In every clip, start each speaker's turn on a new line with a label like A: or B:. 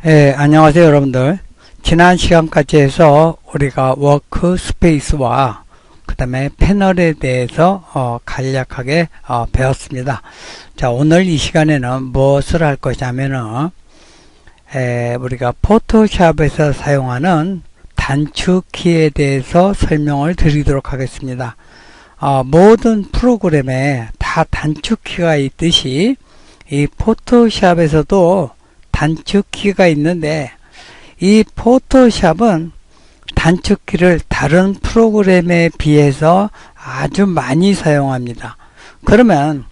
A: 안녕하세요 여러분들. 지난 시간까지 해서 우리가 워크스페이스와 그 다음에 패널에 대해서 간략하게 배웠습니다. 자, 오늘 이 시간에는 무엇을 할 것이냐면은 우리가 포토샵에서 사용하는 단축키에 대해서 설명을 드리도록 하겠습니다. 모든 프로그램에 다 단축키가 있듯이 이 포토샵에서도 단축키가 있는데, 이 포토샵은 단축키를 다른 프로그램에 비해서 아주 많이 사용합니다. 그러면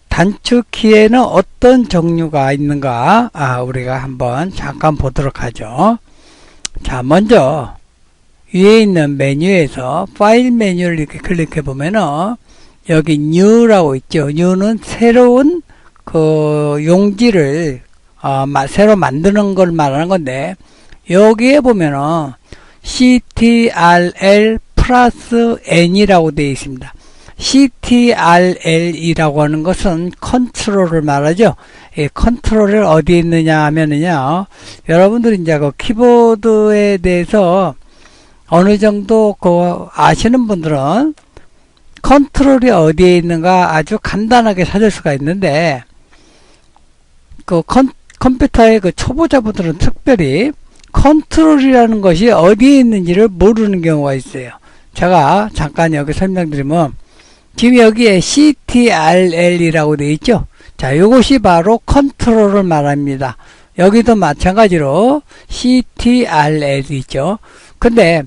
A: 단축키에는 어떤 종류가 있는가 우리가 한번 잠깐 보도록 하죠. 자, 먼저 위에 있는 메뉴에서 파일 메뉴를 이렇게 클릭해 보면은 여기 New라고 있죠. New는 새로운 그 용지를 새로 만드는 걸 말하는 건데, 여기에 보면은 ctrl 플러스 n이라고 되어 있습니다. ctrl이라고 하는 것은 컨트롤을 말하죠. 이 컨트롤을 어디에 있느냐 하면은요, 여러분들이 이제 그 키보드에 대해서 어느 정도 아시는 분들은 컨트롤이 어디에 있는가 아주 간단하게 찾을 수가 있는데, 컴퓨터의 초보자분들은 특별히 컨트롤이라는 것이 어디에 있는지를 모르는 경우가 있어요. 제가 잠깐 여기 설명드리면, 지금 여기에 ctrl이라고 되어 있죠. 자, 이것이 바로 컨트롤을 말합니다. 여기도 마찬가지로 ctrl이 있죠. 근데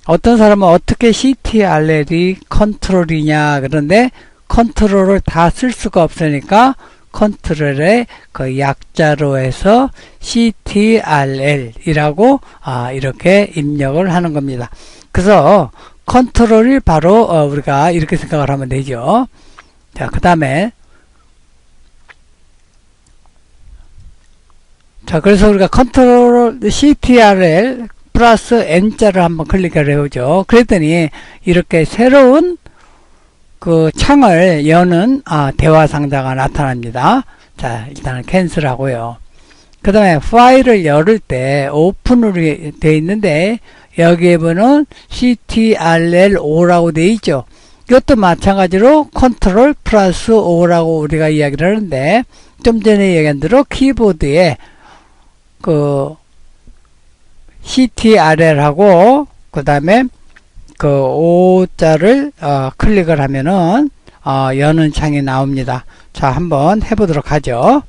A: 어떤 사람은 어떻게 ctrl이 컨트롤이냐, 그런데 컨트롤을 다 쓸 수가 없으니까 컨트롤의 그 약자로 해서 ctrl이라고 이렇게 입력을 하는 겁니다. 그래서 컨트롤이 바로 우리가 이렇게 생각을 하면 되죠. 자, 그 다음에 자, 그래서 우리가 컨트롤 ctrl 플러스 n자를 한번 클릭을 해보죠. 그랬더니 이렇게 새로운 그 창을 여는 대화 상자가 나타납니다. 자, 일단은 캔슬 하고요. 그 다음에 파일을 열을 때 오픈으로 되어 있는데, 여기에 보면 ctrl5라고 되어 있죠. 이것도 마찬가지로 컨트롤 플러스 5라고 우리가 이야기를 하는데, 좀 전에 얘기한 대로 키보드에 그 ctrl하고 그 다음에 그 5자를 클릭을 하면은 여는 창이 나옵니다. 자, 한번 해보도록 하죠.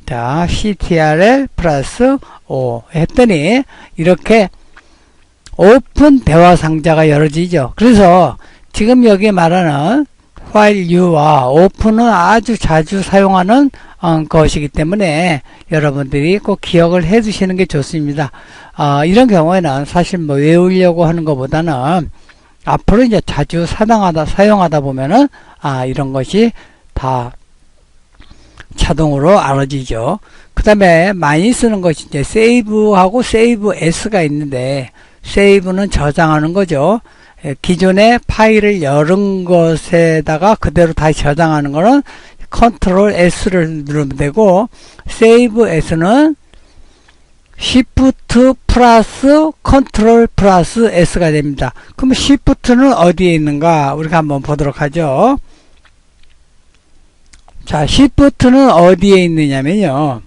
A: 자, ctrl 플러스 5 했더니 이렇게 오픈 대화 상자가 열어지죠. 그래서 지금 여기 말하는 파일 U와 오픈은 아주 자주 사용하는 것이기 때문에 여러분들이 꼭 기억을 해 두시는 게 좋습니다. 이런 경우에는 사실 뭐 외우려고 하는 것보다는 앞으로 이제 자주 사용하다 보면은 이런 것이 다 자동으로 알아지죠. 그 다음에 많이 쓰는 것이 이제 세이브하고 세이브 S가 있는데, 세이브는 저장하는 거죠. 기존의 파일을 열은 것에다가 그대로 다시 저장하는 거는 컨트롤 S를 누르면 되고, 세이브 S는 Shift 플러스 컨트롤 플러스 S가 됩니다. 그럼 Shift는 어디에 있는가 우리가 한번 보도록 하죠. 자, Shift는 어디에 있느냐면요,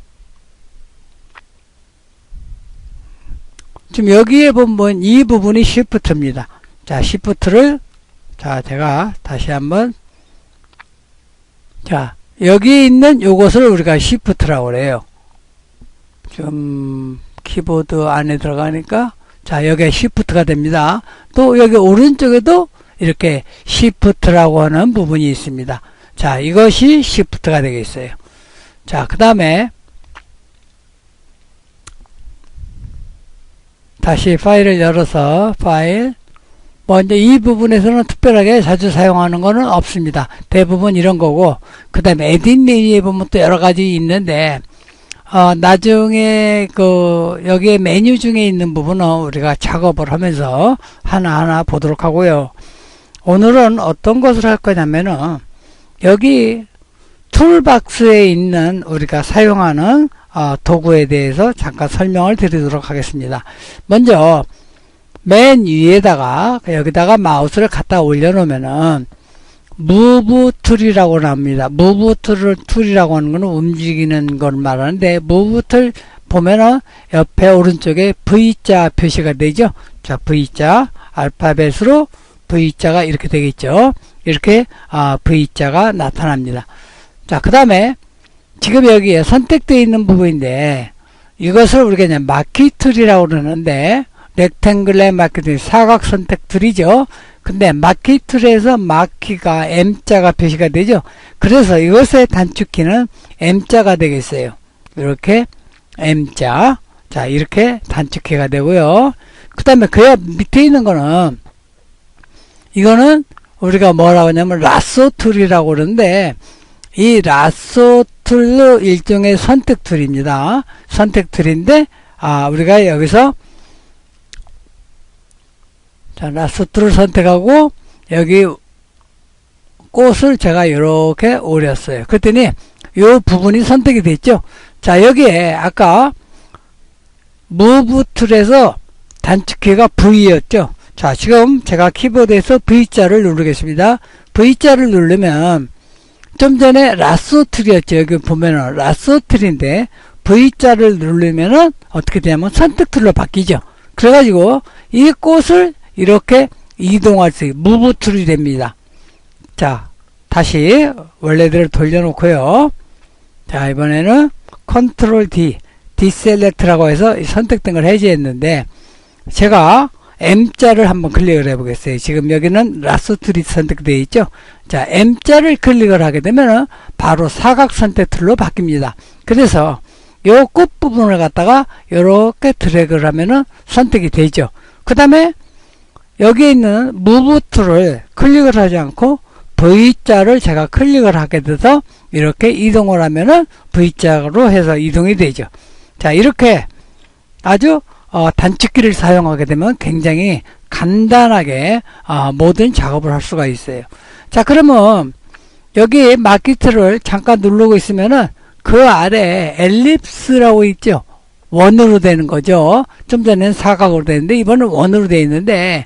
A: 지금 여기에 보면 이 부분이 Shift입니다. 자, Shift를 제가 다시 한번, 자, 여기에 있는 요것을 우리가 Shift라고 그래요. 좀 키보드 안에 들어가니까, 자, 여기에 Shift가 됩니다. 또 여기 오른쪽에도 이렇게 Shift라고 하는 부분이 있습니다. 자, 이것이 Shift가 되겠어요. 자, 그 다음에 다시 파일을 열어서 파일, 이제 이 부분에서는 특별하게 자주 사용하는 거는 없습니다. 대부분 이런 거고, 그 다음에 에딧 메뉴에 보면 또 여러 가지 있는데, 나중에 여기에 메뉴 중에 있는 부분은 우리가 작업을 하면서 하나하나 보도록 하고요. 오늘은 어떤 것을 할 거냐면은, 여기 툴박스에 있는 우리가 사용하는 도구에 대해서 잠깐 설명을 드리도록 하겠습니다. 먼저 맨 위에다가 여기다가 마우스를 갖다 올려놓으면은 무브 툴이라고 나옵니다. 무브 툴이라고 하는 것은 움직이는 걸 말하는데, 무브 툴 보면은 옆에 오른쪽에 V자 표시가 되죠. 자, V자 알파벳으로 V자가 이렇게 되겠죠. 이렇게 V자가 나타납니다. 자, 그 다음에 지금 여기에 선택되어 있는 부분인데, 이것을 우리가 그냥 마키 툴이라고 그러는데, 렉탱글의 마키 툴, 사각 선택 툴이죠. 근데 마키 툴에서 마키가 M자가 표시가 되죠. 그래서 이것의 단축키는 M자가 되겠어요. 이렇게 M자. 자, 이렇게 단축키가 되고요. 그 다음에 그 밑에 있는 거는, 이거는 우리가 뭐라고 하냐면 라쏘 툴이라고 그러는데, 이 라쏘 툴도 일종의 선택 툴입니다. 선택 툴인데, 우리가 여기서 자, 라쏘 툴을 선택하고 여기 꽃을 제가 이렇게 오렸어요. 그랬더니 이 부분이 선택이 됐죠. 자, 여기에 아까 무브 툴에서 단축키가 V였죠. 자, 지금 제가 키보드에서 V자를 누르겠습니다. V자를 누르면 좀 전에 라쏘 툴이었죠. 여기 보면은 라쏘 툴인데 V자를 누르면은 어떻게 되냐면 선택 툴로 바뀌죠. 그래가지고 이 꽃을 이렇게 이동할 수 있는 무브 툴이 됩니다. 자, 다시 원래대로 돌려놓고요. 자, 이번에는 컨트롤 D, 디셀렉트라고 해서 선택된 걸 해제했는데, 제가 M자를 한번 클릭을 해보겠어요. 지금 여기는 라쏘 툴이 선택되어 있죠. 자, M자를 클릭을 하게 되면 바로 사각 선택 툴로 바뀝니다. 그래서 요 끝부분을 갖다가 이렇게 드래그를 하면은 선택이 되죠. 그 다음에 여기에 있는 무브 툴을 클릭을 하지 않고 V자를 제가 클릭을 하게 돼서 이렇게 이동을 하면은 V자로 해서 이동이 되죠. 자, 이렇게 아주 단축키를 사용하게 되면 굉장히 간단하게 모든 작업을 할 수가 있어요. 자, 그러면 여기 마키트를 잠깐 누르고 있으면은 그 아래 엘립스라고 있죠. 원으로 되는 거죠. 좀 전에는 사각으로 되는데 이번은 원으로 되어 있는데,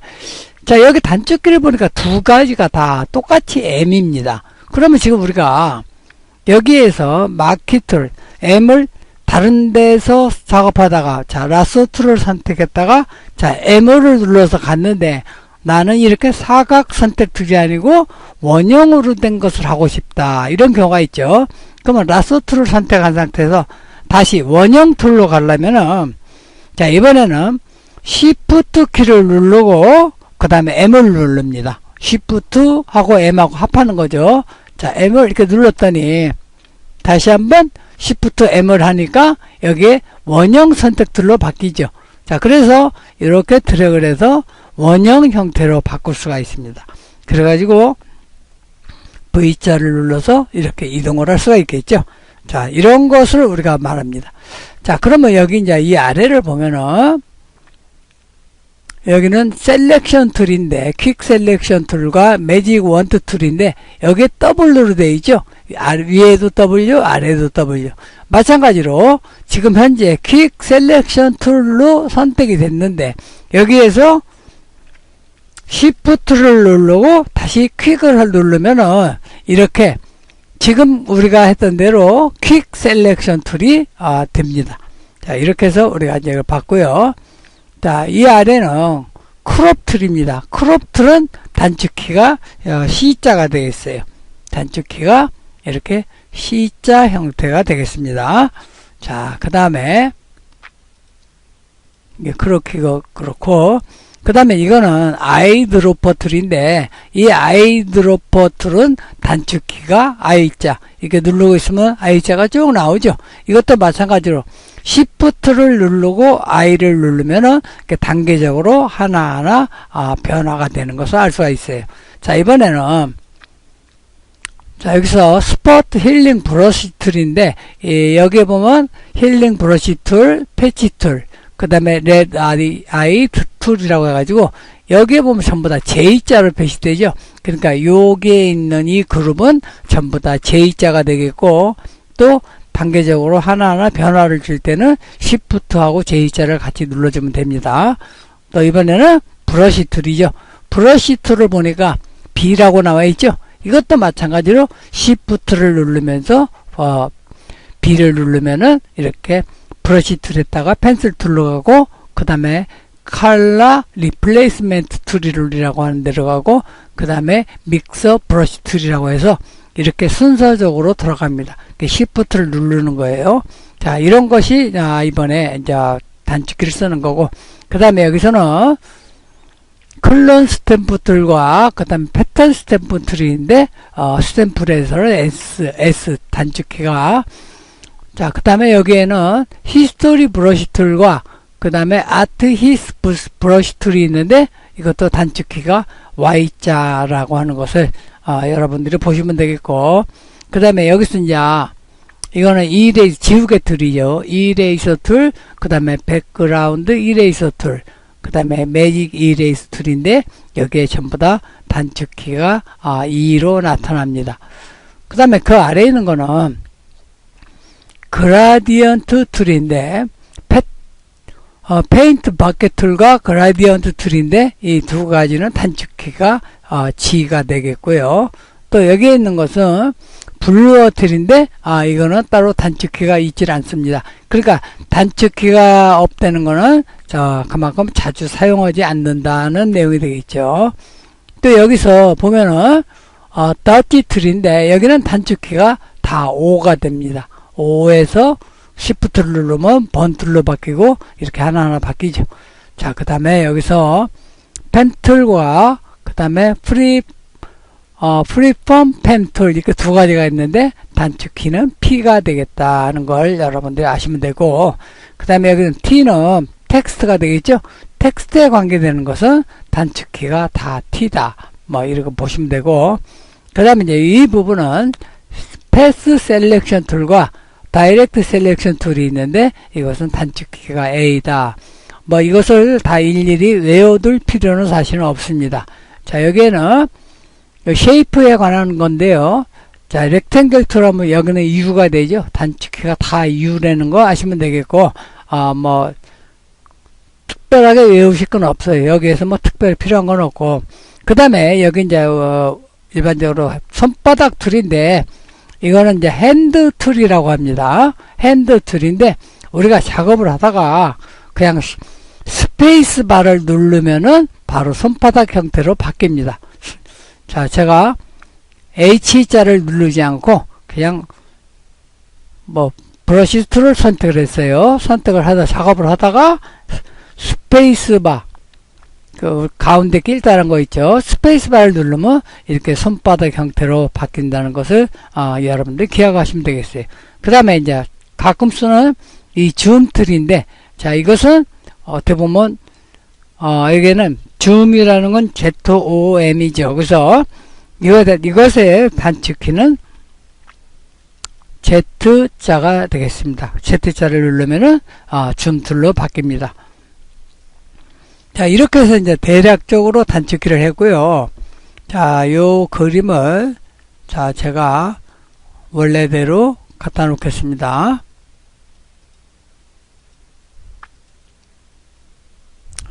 A: 자, 여기 단축키를 보니까 두 가지가 다 똑같이 M입니다. 그러면 지금 우리가 여기에서 마키 툴 M을 다른 데서 작업하다가, 자, 라쏘 툴을 선택했다가, 자, M을 눌러서 갔는데, 나는 이렇게 사각 선택 툴이 아니고 원형으로 된 것을 하고 싶다. 이런 경우가 있죠. 그러면 라쏘 툴을 선택한 상태에서 다시 원형 툴로 가려면은, 자, 이번에는 Shift 키를 누르고, 그 다음에 M을 누릅니다. Shift 하고 M하고 합하는 거죠. 자, M을 이렇게 눌렀더니, 다시 한번 Shift M을 하니까 여기에 원형 선택 툴로 바뀌죠. 자, 그래서 이렇게 드래그를 해서 원형 형태로 바꿀 수가 있습니다. 그래가지고 V자를 눌러서 이렇게 이동을 할 수가 있겠죠. 자, 이런 것을 우리가 말합니다. 자, 그러면 여기 이제 이 아래를 보면은 여기는 셀렉션 툴인데, 퀵 셀렉션 툴과 매직 원투 툴인데, 여기에 W로 되어 있죠. 위에도 W, 아래도 W. 마찬가지로 지금 현재 퀵 셀렉션 툴로 선택이 됐는데, 여기에서 Shift를 누르고 다시 퀵을 누르면은 이렇게 지금 우리가 했던 대로 퀵 셀렉션 툴이 됩니다. 자, 이렇게 해서 우리가 이제 봤고요. 자, 이 아래는 크롭 툴입니다. 크롭 툴은 단축키가 C자가 되겠어요. 단축키가 이렇게 C자 형태가 되겠습니다. 자, 그 다음에 그렇게 그렇고, 그 다음에 이거는 아이드로퍼 툴인데, 이 아이드로퍼 툴은 단축키가 I자, 이렇게 누르고 있으면 I자가 쭉 나오죠. 이것도 마찬가지로 Shift를 누르고 I를 누르면은 단계적으로 하나하나 변화가 되는 것을 알 수가 있어요. 자, 이번에는 자, 여기서 스포트 힐링 브러쉬 툴인데, 여기에 보면 힐링 브러쉬 툴, 패치 툴, 그 다음에 레드 아이 툴이라고 해가지고, 여기에 보면 전부 다 J자로 표시되죠. 그러니까 여기에 있는 이 그룹은 전부 다 J자가 되겠고, 또 단계적으로 하나하나 변화를 줄 때는 Shift하고 J자를 같이 눌러주면 됩니다. 또 이번에는 브러쉬 툴이죠. 브러쉬 툴을 보니까 B라고 나와 있죠. 이것도 마찬가지로 Shift를 누르면서 B를 누르면은 이렇게 브러쉬 툴에다가 펜슬 툴로 가고, 그 다음에 컬러 리플레이스먼트 툴이라고 하는 데로 가고, 그 다음에 믹서 브러쉬 툴이라고 해서 이렇게 순서적으로 들어갑니다. Shift를 누르는 거예요. 자, 이런 것이 이번에 이제 단축키를 쓰는 거고, 그 다음에 여기서는 클론 스탬프 툴과 그 다음에 패턴 스탬프 툴인데, 스탬프에서는 S 단축키가, 자, 그 다음에 여기에는 히스토리 브러쉬 툴과 그 다음에 아트 히스 브러쉬 툴이 있는데, 이것도 단축키가 Y자라고 하는 것을 여러분들이 보시면 되겠고, 그 다음에 여기서 이제 이거는 이레이서 지우개 툴이죠. 이레이서 툴, 그 다음에 백그라운드 이레이서 툴, 그 다음에 매직 이레이서 툴인데, 여기에 전부 다 단축키가 2로 나타납니다. 그 다음에 그 아래에 있는 거는 그라디언트 툴인데, 페인트 버켓 툴과 그라디언트 툴인데, 이 두 가지는 단축키가 G가 되겠고요. 또 여기에 있는 것은 블루어 툴인데, 이거는 따로 단축키가 있질 않습니다. 그러니까 단축키가 없다는 거는 그만큼 자주 사용하지 않는다는 내용이 되겠죠. 또 여기서 보면은 더티 툴인데, 여기는 단축키가 다 5가 됩니다. 5에서 Shift를 누르면 번툴로 바뀌고 이렇게 하나하나 바뀌죠. 자, 그 다음에 여기서 펜툴과 그 다음에 프리폼 펜툴, 이렇게 두 가지가 있는데 단축키는 P가 되겠다는 걸 여러분들이 아시면 되고, 그 다음에 여기는 T는 텍스트가 되겠죠. 텍스트에 관계되는 것은 단축키가 다 T다, 뭐 이렇게 보시면 되고, 그 다음에 이제 이 부분은 패스 셀렉션 툴과 다이렉트 셀렉션 툴이 있는데, 이것은 단축키가 A다. 뭐 이것을 다 일일이 외워둘 필요는 사실은 없습니다. 자, 여기에는 쉐이프에 관한 건데요. 자, 렉탱글 툴 하면 여기는 U가 되죠. 단축키가 다 U라는 거 아시면 되겠고, 뭐 특별하게 외우실 건 없어요. 여기에서 뭐 특별히 필요한 건 없고, 그 다음에 여기 이제 일반적으로 손바닥 툴인데, 이거는 이제 핸드 툴이라고 합니다. 핸드 툴인데, 우리가 작업을 하다가 그냥 스페이스 바를 누르면은 바로 손바닥 형태로 바뀝니다. 자, 제가 H자를 누르지 않고 그냥 뭐 브러쉬 툴을 선택을 했어요. 선택을 하다 작업을 하다가 스페이스 바, 그 가운데 낄다는 거 있죠. 스페이스 바를 누르면 이렇게 손바닥 형태로 바뀐다는 것을 여러분들 기억하시면 되겠어요. 그 다음에 이제 가끔 쓰는 이 줌 툴인데, 자, 이것은 어떻게 보면 여기는 줌이라는 건 ZOM이죠. 그래서 이것의 단축키는 Z자가 되겠습니다. Z자를 누르면은 줌 툴로 바뀝니다. 자, 이렇게 해서 이제 대략적으로 단축키를 했고요. 자, 요 그림을 제가 원래대로 갖다 놓겠습니다.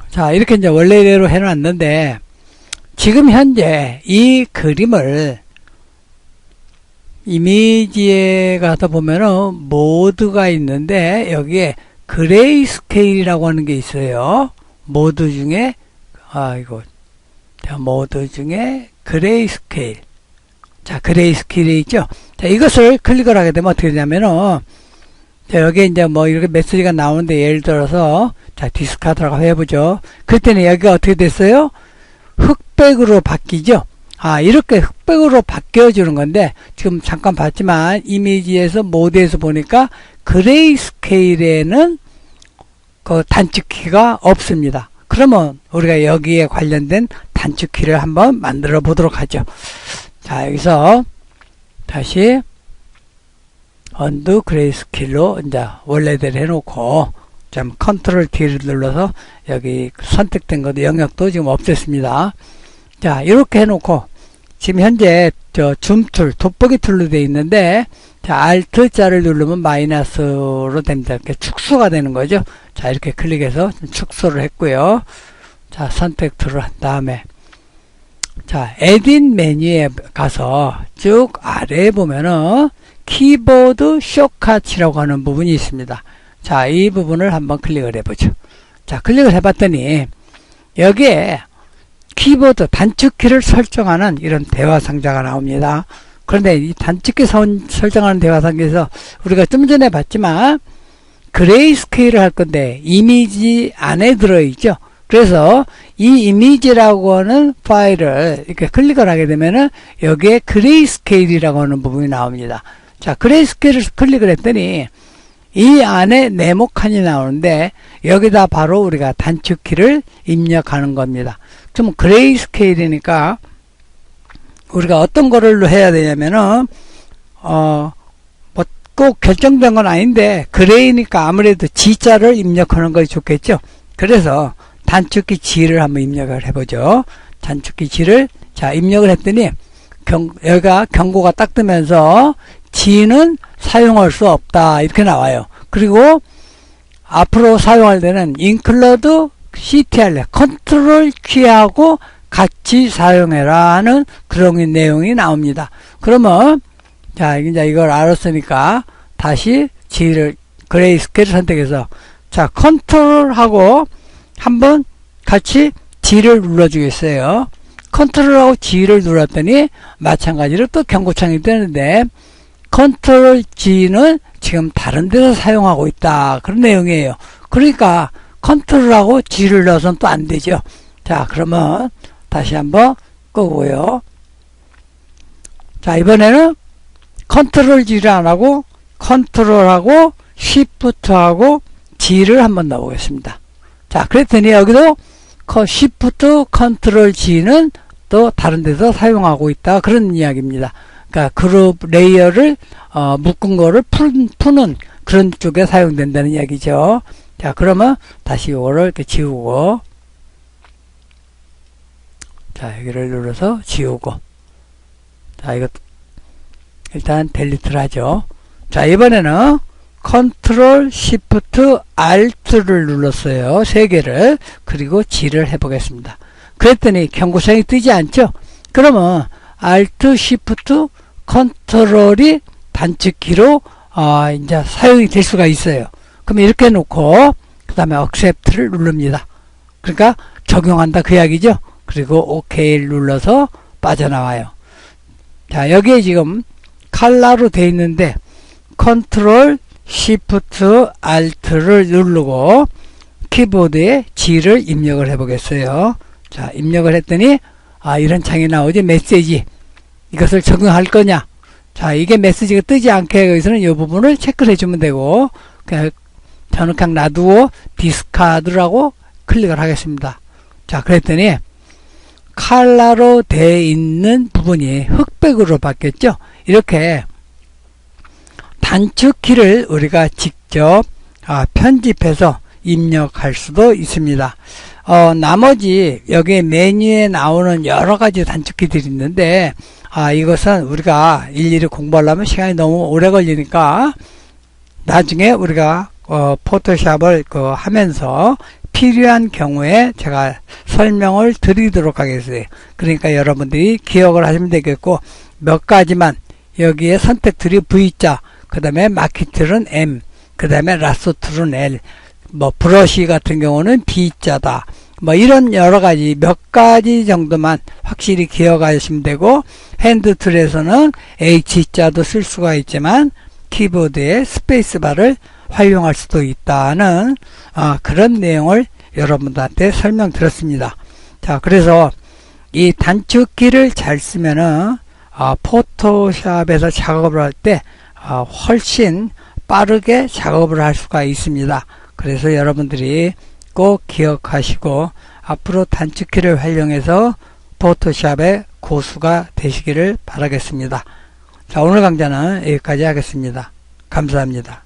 A: 자, 이렇게 이제 원래대로 해놨는데, 지금 현재 이 그림을 이미지에 가서 보면은 모드가 있는데, 여기에 그레이 스케일이라고 하는 게 있어요. 모드 중에, 모드 중에 그레이 스케일. 자, 그레이 스케일이 있죠? 자, 이것을 클릭을 하게 되면 어떻게 되냐면은, 자, 여기에 이제 뭐 이렇게 메시지가 나오는데, 예를 들어서, 자, 디스카드라고 해보죠. 그때는 여기가 어떻게 됐어요? 흑백으로 바뀌죠? 이렇게 흑백으로 바뀌어주는 건데, 지금 잠깐 봤지만, 이미지에서, 모드에서 보니까, 그레이 스케일에는 그 단축키가 없습니다. 그러면 우리가 여기에 관련된 단축키를 한번 만들어 보도록 하죠. 자, 여기서 다시 언두 그레이스케일로 이제 원래대로 해놓고, 좀 컨트롤 T를 눌러서 여기 선택된 것도 영역도 지금 없앴습니다. 자, 이렇게 해놓고, 지금 현재 줌 툴, 돋보기 툴로 되어 있는데, 자, Alt자를 누르면 마이너스로 됩니다. 이렇게 축소가 되는 거죠. 자, 이렇게 클릭해서 축소를 했고요. 자, 선택 툴을 한 다음에, 자, 에딧 메뉴에 가서 쭉 아래에 보면은 키보드 숏컷이라고 하는 부분이 있습니다. 자, 이 부분을 한번 클릭을 해보죠. 자, 클릭을 해봤더니 여기에 키보드 단축키를 설정하는 이런 대화 상자가 나옵니다. 그런데 이 단축키 설정하는 대화 상자에서 우리가 좀 전에 봤지만 그레이스케일을 할 건데 이미지 안에 들어있죠. 그래서 이 이미지라고 하는 파일을 이렇게 클릭을 하게 되면은 여기에 그레이스케일이라고 하는 부분이 나옵니다. 자, 그레이스케일을 클릭을 했더니 이 안에 네모칸이 나오는데 여기다 바로 우리가 단축키를 입력하는 겁니다. 좀 그레이스케일이니까 우리가 어떤 거를 해야 되냐면은 뭐 꼭 결정된 건 아닌데 그레이니까 아무래도 G자를 입력하는 것이 좋겠죠. 그래서 단축키 G를 한번 입력을 해보죠. 단축키 G를 자 입력을 했더니 여기가 경고가 딱 뜨면서 G는 사용할 수 없다 이렇게 나와요. 그리고 앞으로 사용할 때는 include ctrl 컨트롤 키하고 같이 사용해라 하는 그런 내용이 나옵니다. 그러면 자 이제 이걸 알았으니까 다시 G를 그레이스케일을 선택해서 자 컨트롤하고 한번 같이 G를 눌러주겠어요. 컨트롤하고 G를 눌렀더니 마찬가지로 또 경고창이 뜨는데 컨트롤 G는 지금 다른 데서 사용하고 있다 그런 내용이에요. 그러니까 컨트롤하고 G를 넣어서는 또 안 되죠. 자 그러면 다시 한번 끄고요. 자 이번에는 컨트롤 G를 안 하고 컨트롤하고 Shift하고 G를 한번 넣어보겠습니다. 자 그랬더니 여기도 Shift 컨트롤 G는 또 다른 데서 사용하고 있다 그런 이야기입니다. 그러니까 그룹 레이어를 묶은 거를 푸는 그런 쪽에 사용된다는 이야기죠. 자 그러면 다시 이거를 이렇게 지우고 자 여기를 눌러서 지우고 자 이거 일단 델리트를 하죠. 자 이번에는 컨트롤 시프트 알트를 눌렀어요. 3개를 그리고 G를 해보겠습니다. 그랬더니 경고창이 뜨지 않죠. 그러면 알트 시프트 컨트롤이 단축키로 이제 사용이 될 수가 있어요. 그럼 이렇게 놓고 그 다음에 accept를 누릅니다. 그러니까 적용한다 그 이야기죠. 그리고 OK를 눌러서 빠져나와요. 자 여기에 지금 칼라로 되어 있는데 컨트롤 시프트 알트를 누르고 키보드에 G를 입력을 해 보겠어요. 자 입력을 했더니 이런 창이 나오지. 메시지 이것을 적용할 거냐. 자 이게 메시지가 뜨지 않게 여기서는 이 부분을 체크를 해주면 되고 그냥 저는 그냥 놔두고 디스카드라고 클릭을 하겠습니다. 자 그랬더니 칼라로 되어 있는 부분이 흑백으로 바뀌었죠. 이렇게 단축키를 우리가 직접 편집해서 입력할 수도 있습니다. 나머지 여기 메뉴에 나오는 여러 가지 단축키들이 있는데 이것은 우리가 일일이 공부하려면 시간이 너무 오래 걸리니까 나중에 우리가 포토샵을 하면서 필요한 경우에 제가 설명을 드리도록 하겠어요. 그러니까 여러분들이 기억을 하시면 되겠고 몇 가지만 여기에 선택툴이 V자 그 다음에 마키툴은 M 그 다음에 라소툴은 L 뭐 브러쉬 같은 경우는 B자다 뭐 이런 여러가지 몇 가지 정도만 확실히 기억하시면 되고 핸드툴에서는 H자도 쓸 수가 있지만 키보드에 스페이스바를 활용할 수도 있다는 그런 내용을 여러분들한테 설명드렸습니다. 자 그래서 이 단축키를 잘 쓰면은 포토샵에서 작업을 할 때 훨씬 빠르게 작업을 할 수가 있습니다. 그래서 여러분들이 꼭 기억하시고 앞으로 단축키를 활용해서 포토샵의 고수가 되시기를 바라겠습니다. 자 오늘 강좌는 여기까지 하겠습니다. 감사합니다.